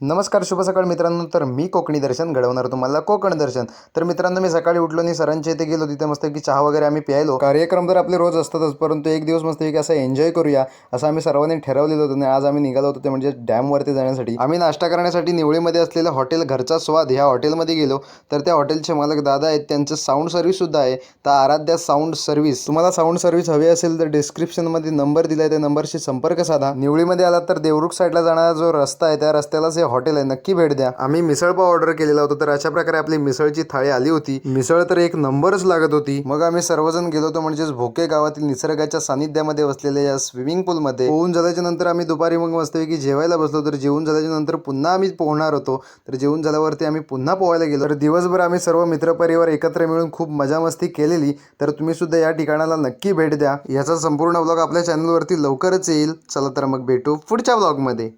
नमस्कार, शुभ सकाळ मित्रांनो. तर मी कोकणी दर्शन घडवणार तुम्हाला कोकण दर्शन. तर मित्रांनो, मी सकाळी उठलो आणि सरांच्या इथे गेलो. तिथे मस्तपैकी चहा वगैरे आम्ही प्यायलो. कार्यक्रम तर आपले रोज असतातच, परंतु एक दिवस मस्तपैकी असं एन्जॉय करूया असं आम्ही सर्वांनी ठरवलेलं होतं. आणि आज आम्ही निघालो होतो ते म्हणजे डॅमवरती जाण्यासाठी. आम्ही नाश्ता करण्यासाठी निवळीमध्ये असलेलं हॉटेल घरचा स्वाद ह्या हॉटेलमध्ये गेलो. तर त्या हॉटेलचे मालक दादा आहेत, त्यांचं साऊंड सर्व्हिससुद्धा आहे. तर आराध्या साऊंड सर्व्हिस. तुम्हाला साऊंड सर्व्हिस हवी असेल तर डिस्क्रिप्शनमध्ये नंबर दिला आहे, त्या नंबरशी संपर्क साधा. निवळीमध्ये आलात तर देवरुख साईडला जाणारा जो रस्ता आहे त्या रस्त्यालाच हे हॉटेल आहे, नक्की भेट द्या. आम्ही मिसळपाव ऑर्डर केलेला होता. तर अशा प्रकारे आपली मिसळची थाळी आली होती. मिसळ तर एक नंबरच लागत होती. मग आम्ही सर्वजण गेलो होतो म्हणजेच भोके गावातील निसर्गाच्या सानिध्यामध्ये बसलेल्या या स्विमिंग पूलमध्ये. पोहून झाल्याच्या नंतर आम्ही दुपारी मग मस्तपैकी जेवायला बसलो. तर जेवून झाल्याच्या नंतर पुन्हा आम्ही पोहणार होतो. तर जेवून झाल्यावरती आम्ही पुन्हा पोहायला गेलो. तर दिवसभर आम्ही सर्व मित्रपरिवार एकत्र मिळून खूप मजा मस्ती केलेली. तर तुम्ही सुद्धा या ठिकाणाला नक्की भेट द्या. याचा संपूर्ण व्लॉग आपल्या चॅनलवरती लवकरच येईल. चला तर मग भेटू पुढच्या व्लॉगमध्ये.